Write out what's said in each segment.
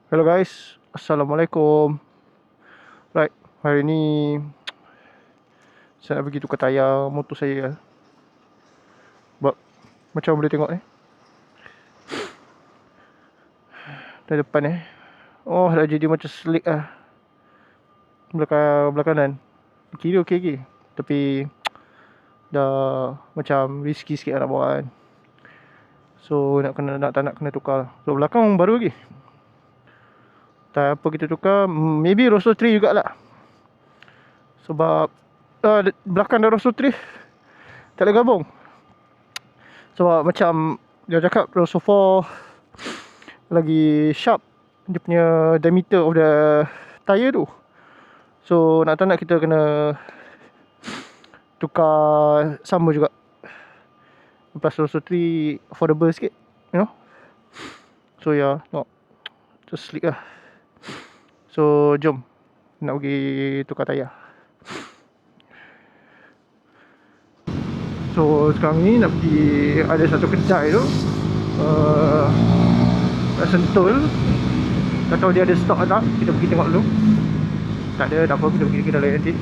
Hello guys, Assalamualaikum. Right, hari ni saya nak pergi tukar tayar motor saya. Sebab macam boleh tengok dari depan oh dah jadi macam slick belakang kanan. Kiri okey lagi, tapi dah macam risky sikit nak bawa kan. So tak nak kena tukar. So belakang baru lagi. Tak apa kita tukar, maybe Rosso 3 jugalah. Sebab belakang dah Rosso 3 tak boleh gabung. Sebab macam dia cakap Rosso 4 lagi sharp dia punya diameter of the tyre tu. So nak tak nak kita kena tukar sama juga. Plus Rosso 3 affordable sikit, you know. So no, just slick lah. So jom nak pergi tukar tayar. So sekarang ni nak pergi, ada satu kedai tu nak Sentul. Tak tahu dia ada stok atau tak, kita pergi tengok dulu. Tak ada, tak apa, kita pergi kedai lain nanti.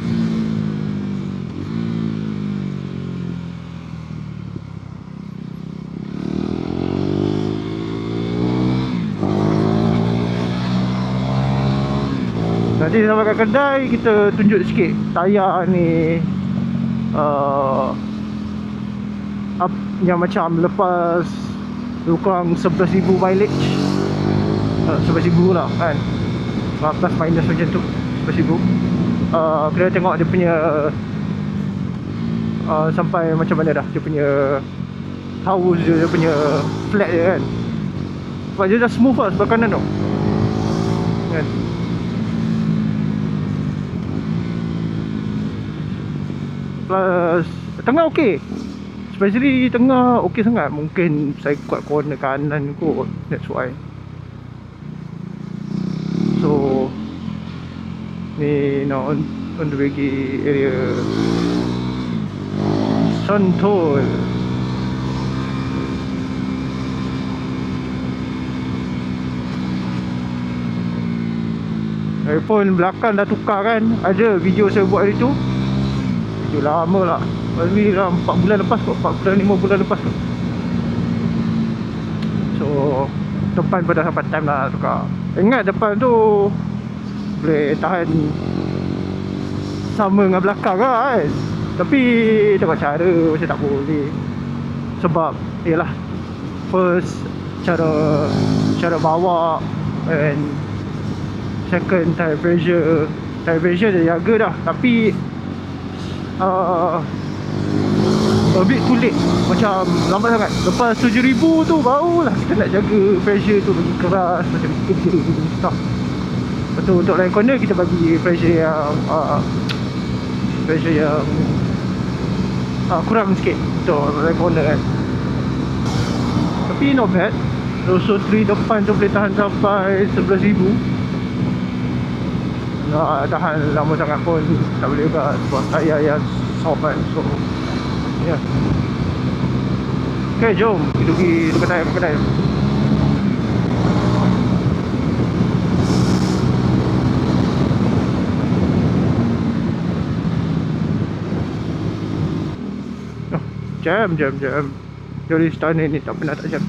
Nanti sampai kat kedai kita tunjuk sikit tayar ni yang macam lepas kurang 11,000 mileage, 11,000 lah kan, plus minus macam tu, 11,000. Kita tengok dia punya sampai macam mana dah dia punya house dia punya flat dia kan. Sebab dia dah smooth lah sebelah kanan tu kan. Plus tengah okey, especially tengah okey sangat. Mungkin saya kuat corner kanan kot, that's why. So ni nak on the way pergi area Sentul. iPhone belakang dah tukar kan. Ada video saya buat hari tu, video lama lah, lebih dah 4 bulan lepas kot, 4 bulan 5 bulan lepas kot. So depan pun dah sampai time lah tukar. Ingat depan tu boleh tahan sama dengan belakang lah kan. Tapi tengok cara macam tak boleh. Sebab yelah, first cara bawa, and second tire pressure dia jaga dah. Tapi a bit too late, macam lambat sangat. Lepas 7,000 tu barulah kita nak jaga pressure tu bagi keras, macam kerja stuff. Lepas tu untuk line corner kita bagi pressure yang kurang sikit untuk line corner kan. Tapi not bad. Rosso 3 depan tu boleh tahan sampai 11,000. Nak tahan lama sangat pun tak boleh juga, sebab tayar yang soft kan. So yeah. Okay, jom kita pergi tukar tayar ke kedai. Jam jadi setahun ni tak pernah tak jam.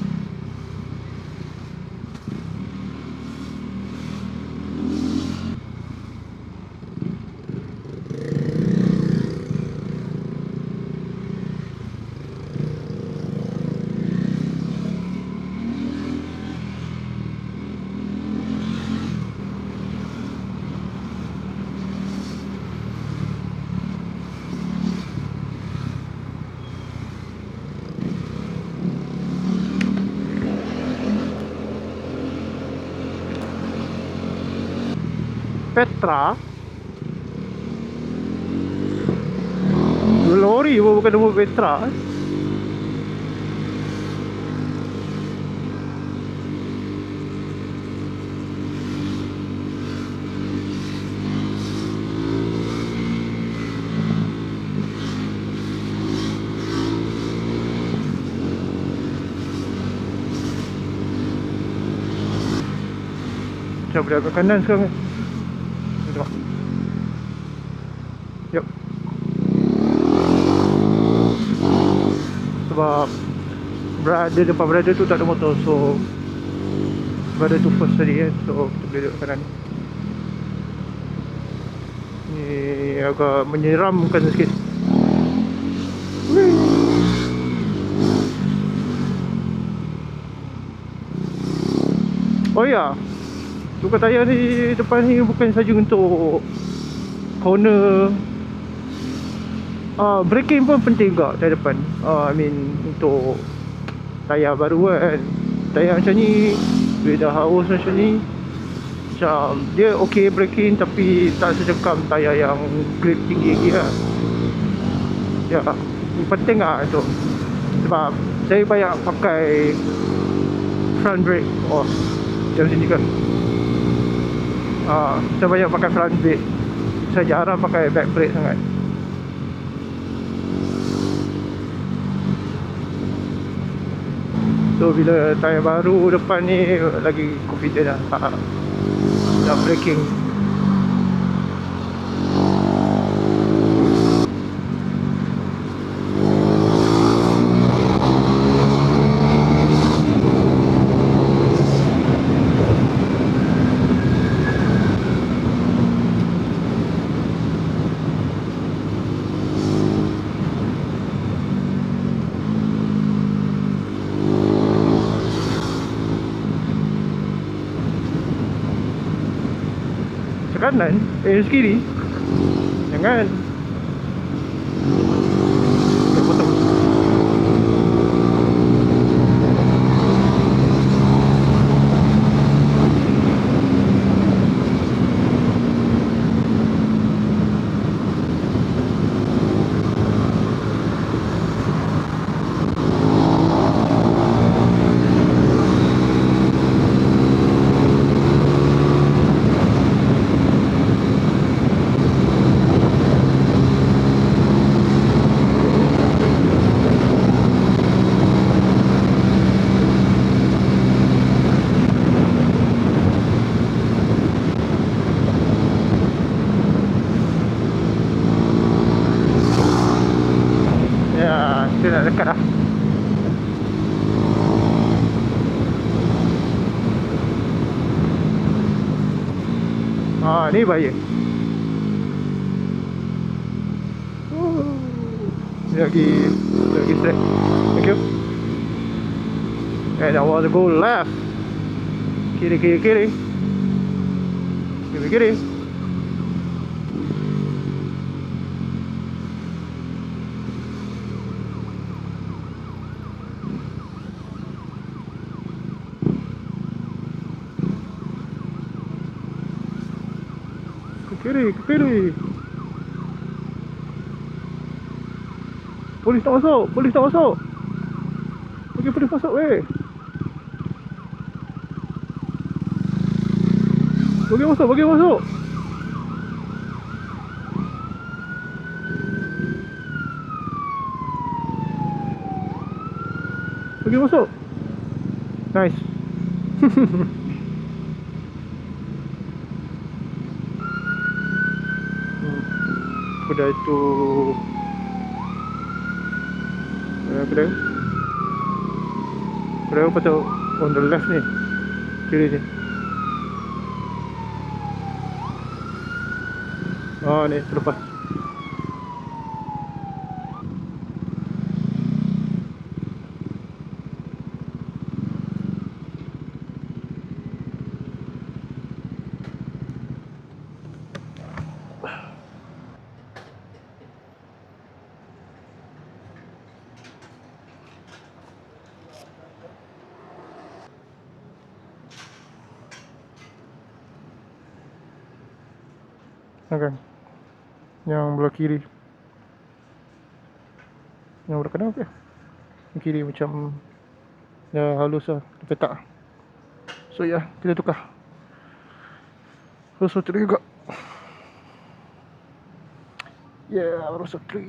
Petra, lori pun bukan nombor Petra. Saya boleh agak kanan sekarang ni. Tengok. Yup. Sebab berada depan berada tu tak ada motor. So berada tu first tadi kan. So kita boleh duduk kanan. Ni agak menyeramkan sikit. Oh ya, tukar tayar ni depan ni bukan saja untuk corner. Braking pun penting juga tayar depan. I mean untuk tayar baru kan. Tayar macam ni, dia dah haus macam ni, macam dia okey braking tapi tak secekam tayar yang grip tinggi lagi lah. Ya, penting lah tu. Sebab saya banyak pakai front brake. Oh, macam sini kan. Saya banyak pakai front brake. Saya jarang pakai back brake sangat. So bila tayar baru depan ni lagi confident lah. Dah braking. Kanan, kiri. Jangan. Okay, potong. Kita nak dekat dah. Ni bahaya. Ni lagi straight. Thank you. And I want to go left. Kiri. Kiri. Ke kiri. Polis tak masuk. Bagi polis masuk weh. Bagi masuk. Bagi masuk. Nice. Kedai tu kedai apa tu? On the left ni, kiri ni. Ni terlepas. Okay. Yang belah kiri. Yang belah kanan apa ya? Yang kiri macam dah halus lah, dah petak. So ya, kita tukar. Rosso 3 juga. Rosso 3.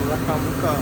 Belakang buka.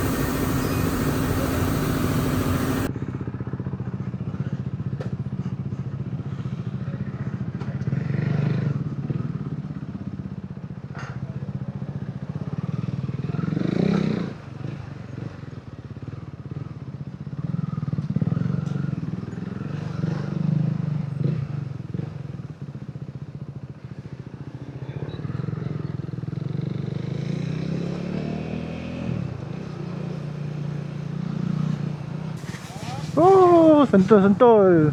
sentul.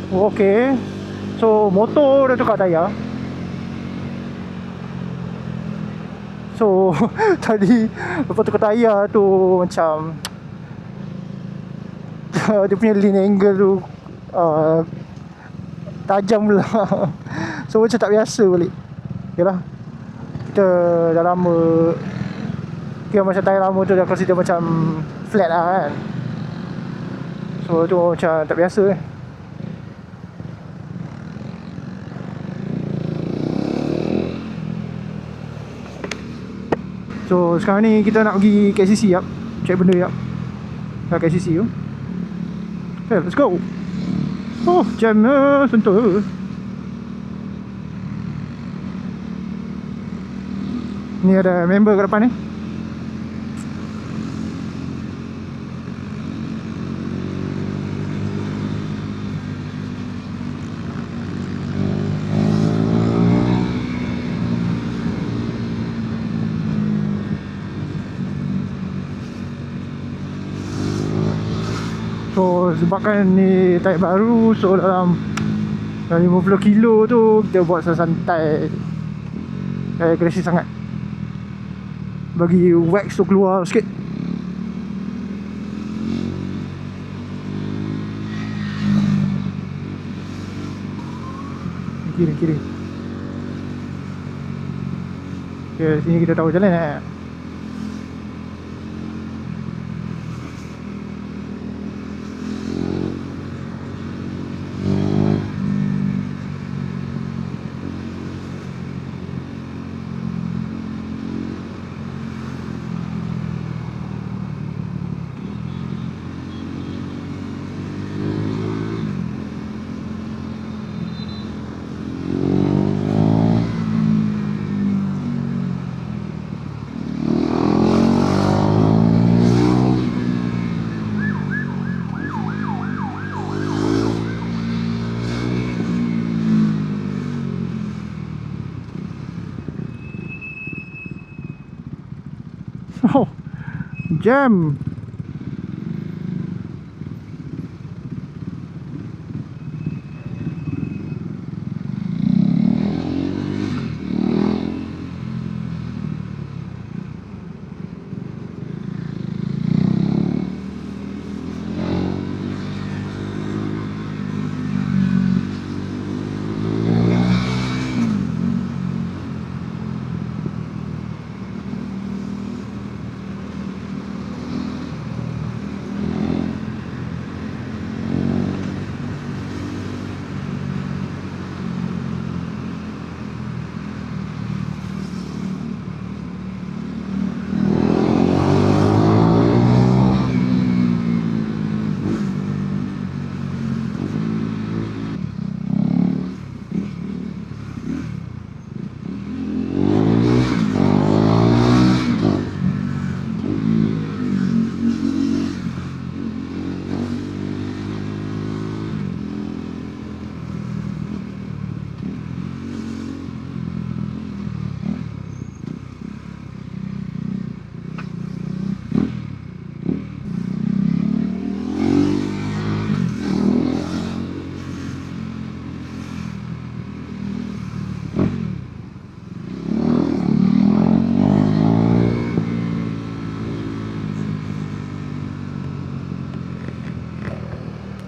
Okay. So motor dah tukar tayar. So tadi lepas tukar tayar tu macam dia punya lean angle tu tajam pula. So macam tak biasa balik. Yalah, kita dah lama, kira macam tayar lama tu dah consider macam flat lah kan. So tu macam tak biasa eh. So sekarang ni kita nak pergi KCC jap, check benda jap kat KCC tu. Okay, let's go. Oh, jam sentul. Ni ada member kat depan ni. So sebabkan ni type baru, so dalam 50 kilo tu kita buat santai, agresif sangat, bagi wax tu keluar sikit. Kiri. Okay, sini kita tahu jalan eh. Oh, jam.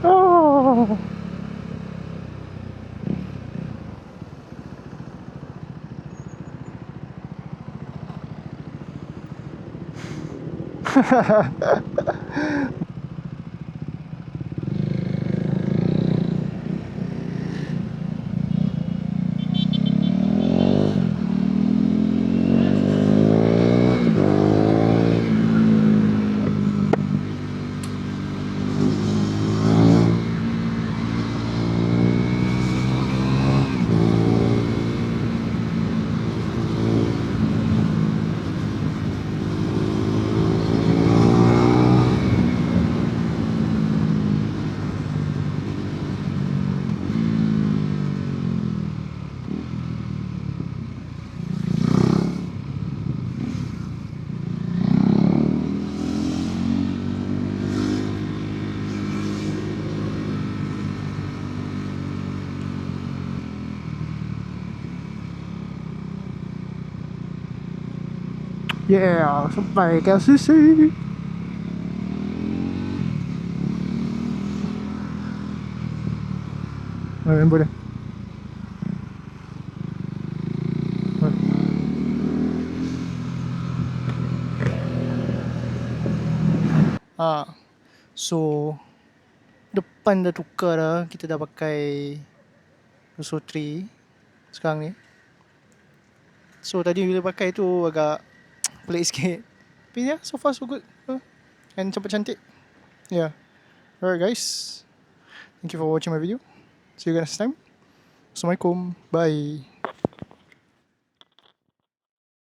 Oh. Yeah, sampai KLCC. Boleh. Ah, so depan dah tukar dah. Kita dah pakai Rosso 3 sekarang ni. So tadi bila pakai tu agak pelik sikit. Tapi ya, so far so good. And cepat cantik. Yeah. Alright guys. Thank you for watching my video. See you guys next time. Assalamualaikum. Bye.